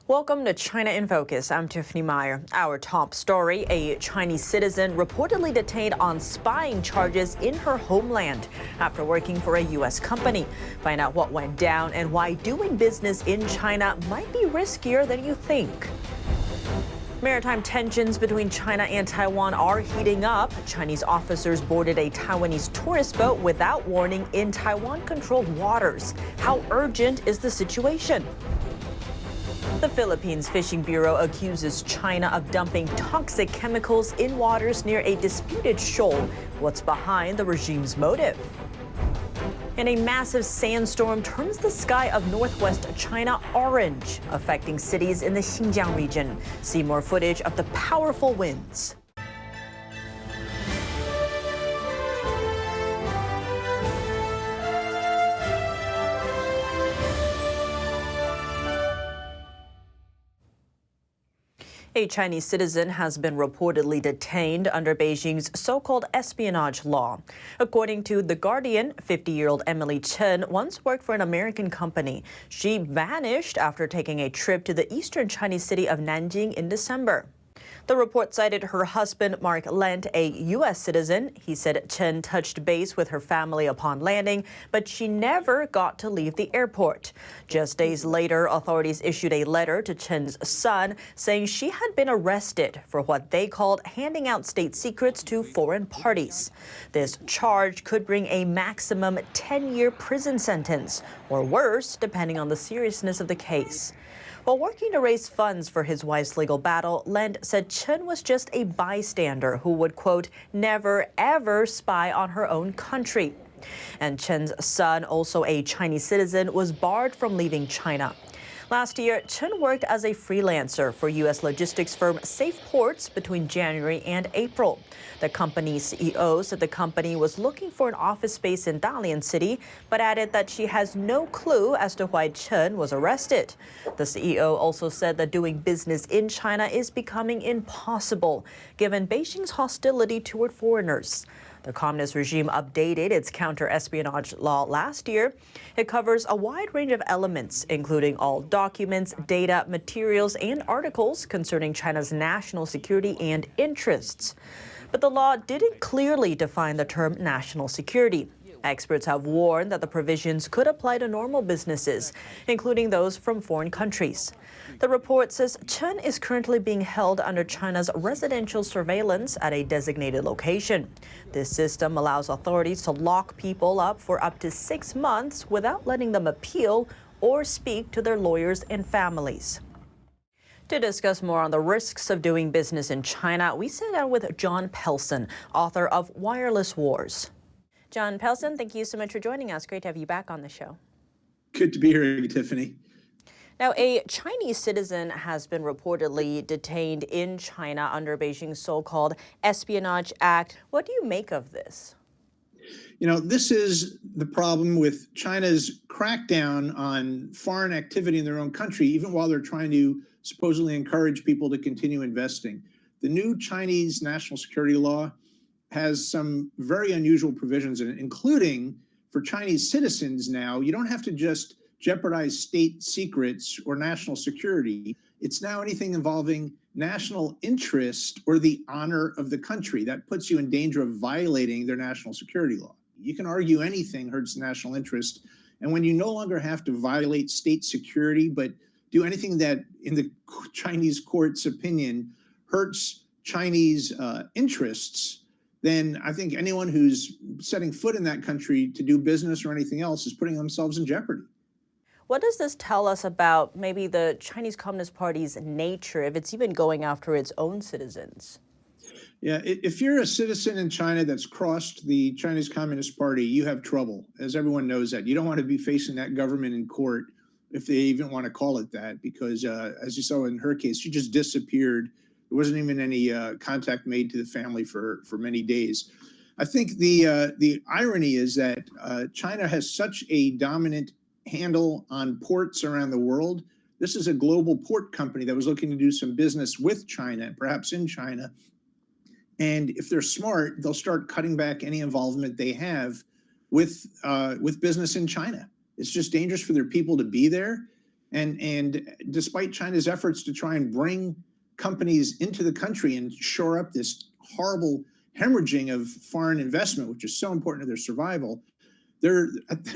Welcome to China in Focus. I'm Tiffany Meyer. Our top story, a Chinese citizen reportedly detained on spying charges in her homeland after working for a U.S. company. Find out what went down and why doing business in China might be riskier than you think. Maritime tensions between China and Taiwan are heating up. Chinese officers boarded a Taiwanese tourist boat without warning in Taiwan-controlled waters. How urgent is the situation? The Philippines Fishing Bureau accuses China of dumping toxic chemicals in waters near a disputed shoal. What's behind the regime's motive? And a massive sandstorm turns the sky of northwest China orange, affecting cities in the Xinjiang region. See more footage of the powerful winds. A Chinese citizen has been reportedly detained under Beijing's so-called espionage law. According to The Guardian, 50-year-old Emily Chen once worked for an American company. She vanished after taking a trip to the eastern Chinese city of Nanjing in December. The report cited her husband, Mark Lent, a U.S. citizen. He said Chen touched base with her family upon landing, but she never got to leave the airport. Just days later, authorities issued a letter to Chen's son saying she had been arrested for what they called handing out state secrets to foreign parties. This charge could bring a maximum 10-year prison sentence, or worse, depending on the seriousness of the case. While working to raise funds for his wife's legal battle, Lent said Chen was just a bystander who would, quote, never, ever spy on her own country. And Chen's son, also a Chinese citizen, was barred from leaving China. Last year, Chen worked as a freelancer for U.S. logistics firm Safe Ports between January and April. The company's CEO said the company was looking for an office space in Dalian City, but added that she has no clue as to why Chen was arrested. The CEO also said that doing business in China is becoming impossible, given Beijing's hostility toward foreigners. The communist regime updated its counter-espionage law last year. It covers a wide range of elements, including all documents, data, materials, and articles concerning China's national security and interests. But the law didn't clearly define the term national security. Experts have warned that the provisions could apply to normal businesses, including those from foreign countries. The report says Chen is currently being held under China's residential surveillance at a designated location. This system allows authorities to lock people up for up to 6 months without letting them appeal or speak to their lawyers and families. To discuss more on the risks of doing business in China, we sat down with John Pelson, author of Wireless Wars. John Pelson, thank you so much for joining us. Great to have you back on the show. Good to be here, Tiffany. Now, a Chinese citizen has been reportedly detained in China under Beijing's so-called Espionage Act. What do you make of this? You know, this is the problem with China's crackdown on foreign activity in their own country, even while they're trying to supposedly encourage people to continue investing. The new Chinese national security law has some very unusual provisions in it, including for Chinese citizens now, you don't have to just jeopardize state secrets or national security. It's now anything involving national interest or the honor of the country. That puts you in danger of violating their national security law. You can argue anything hurts national interest. And when you no longer have to violate state security, but do anything that, in the Chinese court's opinion, hurts Chinese interests, then I think anyone who's setting foot in that country to do business or anything else is putting themselves in jeopardy. What does this tell us about maybe the Chinese Communist Party's nature, if it's even going after its own citizens? Yeah, if you're a citizen in China that's crossed the Chinese Communist Party, you have trouble, as everyone knows that. You don't want to be facing that government in court, if they even want to call it that, because as you saw in her case, she just disappeared. There wasn't even any contact made to the family for many days. I think the irony is that China has such a dominant handle on ports around the world. This is a global port company that was looking to do some business with China, perhaps in China. And if they're smart, they'll start cutting back any involvement they have with business in China. It's just dangerous for their people to be there. And despite China's efforts to try and bring companies into the country and shore up this horrible hemorrhaging of foreign investment, which is so important to their survival,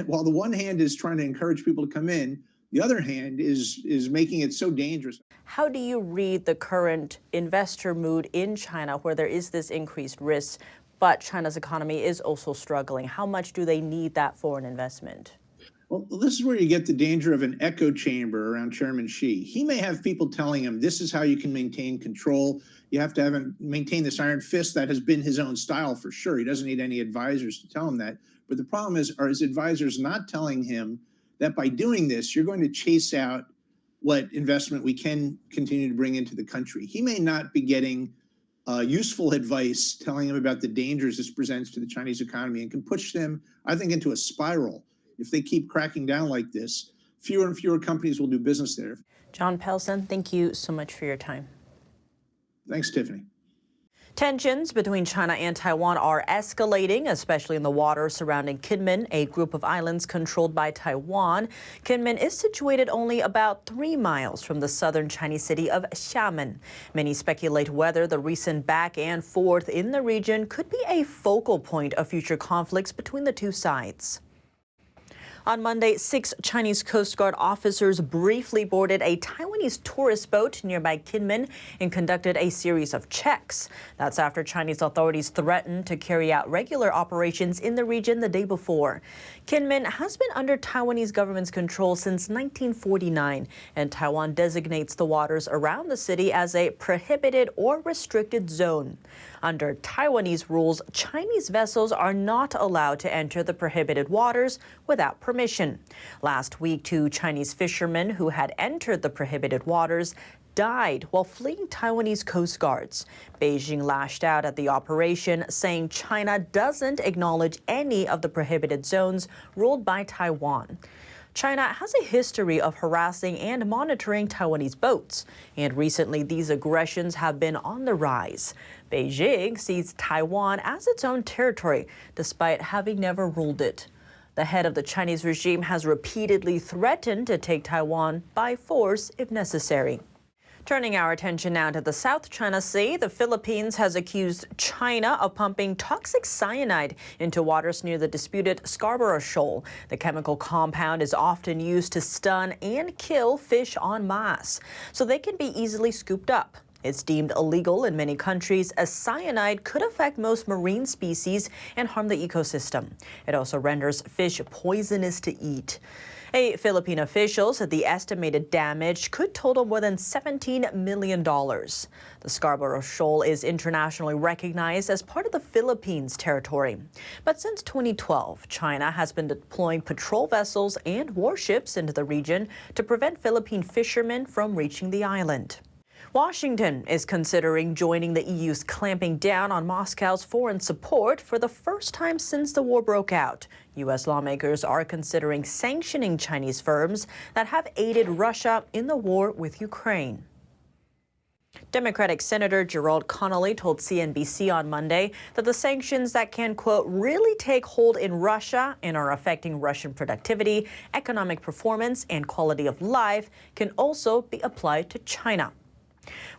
while the one hand is trying to encourage people to come in, the other hand is making it so dangerous. How do you read the current investor mood in China, where there is this increased risk, but China's economy is also struggling? How much do they need that foreign investment? Well, this is where you get the danger of an echo chamber around Chairman Xi. He may have people telling him this is how you can maintain control. You have to maintain this iron fist. That has been his own style for sure. He doesn't need any advisors to tell him that. But the problem is, are his advisors not telling him that by doing this, you're going to chase out what investment we can continue to bring into the country? He may not be getting useful advice telling him about the dangers this presents to the Chinese economy, and can push them, I think, into a spiral. If they keep cracking down like this, fewer and fewer companies will do business there. John Pelson, thank you so much for your time. Thanks, Tiffany. Tensions between China and Taiwan are escalating, especially in the waters surrounding Kinmen, a group of islands controlled by Taiwan. Kinmen is situated only about 3 miles from the southern Chinese city of Xiamen. Many speculate whether the recent back and forth in the region could be a focal point of future conflicts between the two sides. On Monday, 6 Chinese Coast Guard officers briefly boarded a Taiwanese tourist boat nearby Kinmen and conducted a series of checks. That's after Chinese authorities threatened to carry out regular operations in the region the day before. Kinmen has been under Taiwanese government's control since 1949, and Taiwan designates the waters around the city as a prohibited or restricted zone. Under Taiwanese rules, Chinese vessels are not allowed to enter the prohibited waters without permission. Last week, 2 Chinese fishermen who had entered the prohibited waters died while fleeing Taiwanese coast guards. Beijing lashed out at the operation, saying China doesn't acknowledge any of the prohibited zones ruled by Taiwan. China has a history of harassing and monitoring Taiwanese boats, and recently these aggressions have been on the rise. Beijing sees Taiwan as its own territory, despite having never ruled it. The head of the Chinese regime has repeatedly threatened to take Taiwan by force if necessary. Turning our attention now to the South China Sea, the Philippines has accused China of pumping toxic cyanide into waters near the disputed Scarborough Shoal. The chemical compound is often used to stun and kill fish en masse, so they can be easily scooped up. It's deemed illegal in many countries, as cyanide could affect most marine species and harm the ecosystem. It also renders fish poisonous to eat. A Philippine official said the estimated damage could total more than $17 million. The Scarborough Shoal is internationally recognized as part of the Philippines territory. But since 2012, China has been deploying patrol vessels and warships into the region to prevent Philippine fishermen from reaching the island. Washington is considering joining the EU's clamping down on Moscow's foreign support for the first time since the war broke out. U.S. lawmakers are considering sanctioning Chinese firms that have aided Russia in the war with Ukraine. Democratic Senator Gerald Connolly told CNBC on Monday that the sanctions that can, quote, really take hold in Russia and are affecting Russian productivity, economic performance, and quality of life can also be applied to China.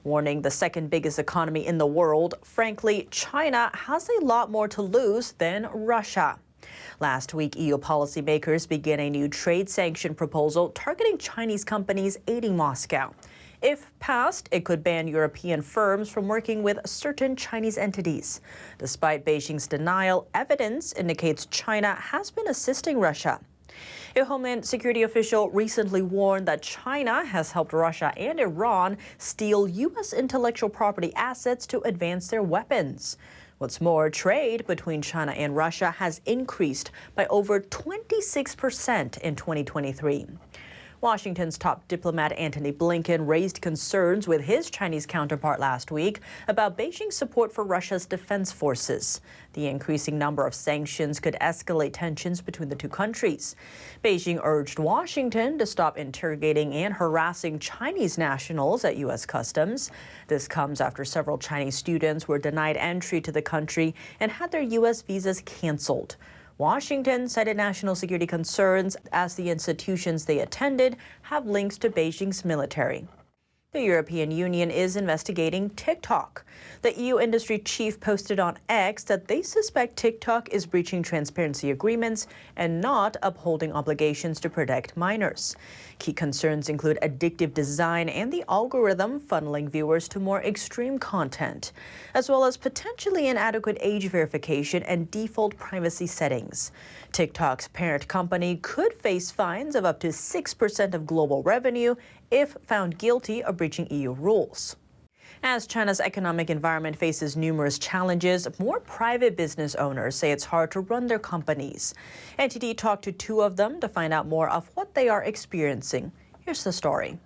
Warning the second biggest economy in the world, frankly, China has a lot more to lose than Russia. Last week, EU policymakers began a new trade sanction proposal targeting Chinese companies aiding Moscow. If passed, it could ban European firms from working with certain Chinese entities. Despite Beijing's denial, evidence indicates China has been assisting Russia. A Homeland Security official recently warned that China has helped Russia and Iran steal U.S. intellectual property assets to advance their weapons. What's more, trade between China and Russia has increased by over 26% in 2023. Washington's top diplomat Antony Blinken raised concerns with his Chinese counterpart last week about Beijing's support for Russia's defense forces. The increasing number of sanctions could escalate tensions between the two countries. Beijing urged Washington to stop interrogating and harassing Chinese nationals at U.S. Customs. This comes after several Chinese students were denied entry to the country and had their U.S. visas canceled. Washington cited national security concerns as the institutions they attended have links to Beijing's military. The European Union is investigating TikTok. The EU industry chief posted on X that they suspect TikTok is breaching transparency agreements and not upholding obligations to protect minors. Key concerns include addictive design and the algorithm funneling viewers to more extreme content, as well as potentially inadequate age verification and default privacy settings. TikTok's parent company could face fines of up to 6% of global revenue if found guilty of breaching EU rules. As China's economic environment faces numerous challenges, more private business owners say it's hard to run their companies. NTD talked to two of them to find out more of what they are experiencing. Here's the story.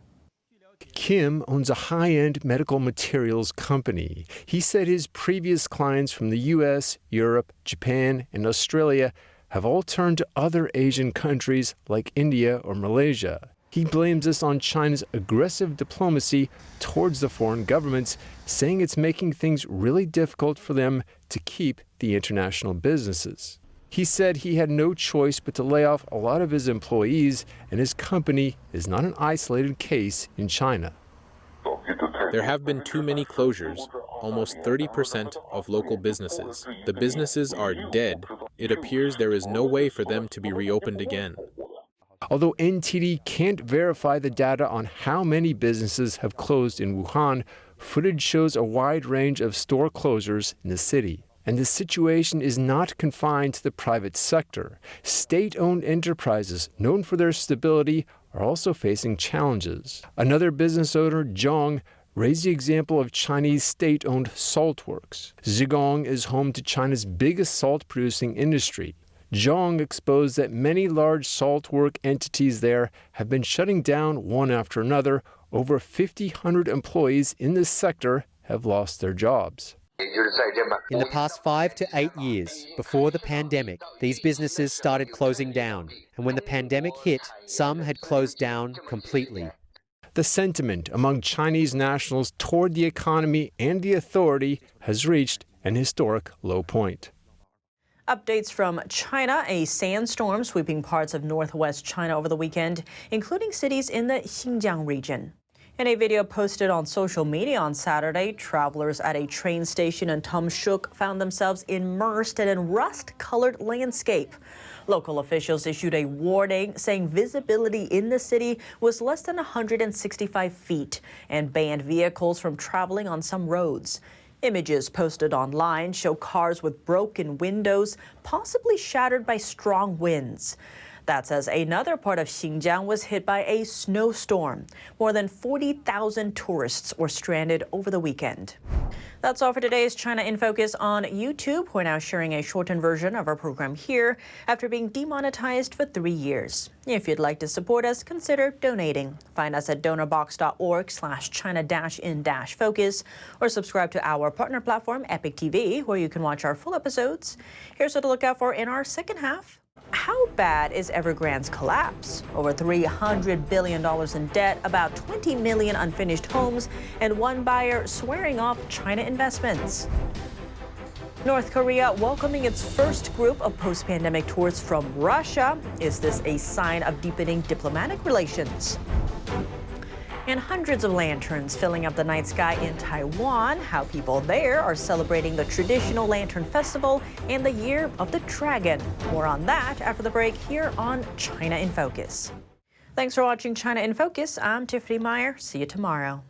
Kim owns a high-end medical materials company. He said his previous clients from the U.S., Europe, Japan, and Australia have all turned to other Asian countries like India or Malaysia. He blames this on China's aggressive diplomacy towards the foreign governments, saying it's making things really difficult for them to keep the international businesses. He said he had no choice but to lay off a lot of his employees, and his company is not an isolated case in China. There have been too many closures, almost 30% of local businesses. The businesses are dead. It appears there is no way for them to be reopened again. Although NTD can't verify the data on how many businesses have closed in Wuhan, footage shows a wide range of store closures in the city. And the situation is not confined to the private sector. State-owned enterprises, known for their stability, are also facing challenges. Another business owner, Zhong, raised the example of Chinese state-owned salt works. Xinjiang is home to China's biggest salt-producing industry. Zhong exposed that many large salt work entities there have been shutting down one after another. Over 1,500 employees in this sector have lost their jobs. In the past 5 to 8 years, before the pandemic, these businesses started closing down. And when the pandemic hit, some had closed down completely. The sentiment among Chinese nationals toward the economy and the authority has reached an historic low point. Updates from China. A sandstorm sweeping parts of northwest China over the weekend, including cities in the Xinjiang region. In a video posted on social media on Saturday, travelers at a train station in Tumshuk found themselves immersed in a rust-colored landscape. Local officials issued a warning saying visibility in the city was less than 165 feet and banned vehicles from traveling on some roads. Images posted online show cars with broken windows, possibly shattered by strong winds. That's as another part of Xinjiang was hit by a snowstorm. More than 40,000 tourists were stranded over the weekend. That's all for today's China in Focus on YouTube. We're now sharing a shortened version of our program here after being demonetized for 3 years. If you'd like to support us, consider donating. Find us at donorbox.org/China-in-focus or subscribe to our partner platform, Epic TV, where you can watch our full episodes. Here's what to look out for in our second half. How bad is Evergrande's collapse? Over $300 billion in debt, about 20 million unfinished homes, and one buyer swearing off China investments. North Korea welcoming its first group of post-pandemic tourists from Russia. Is this a sign of deepening diplomatic relations? And hundreds of lanterns filling up the night sky in Taiwan. How people there are celebrating the traditional Lantern Festival and the Year of the Dragon. More on that after the break here on China in Focus. Thanks for watching China in Focus. I'm Tiffany Meyer. See you tomorrow.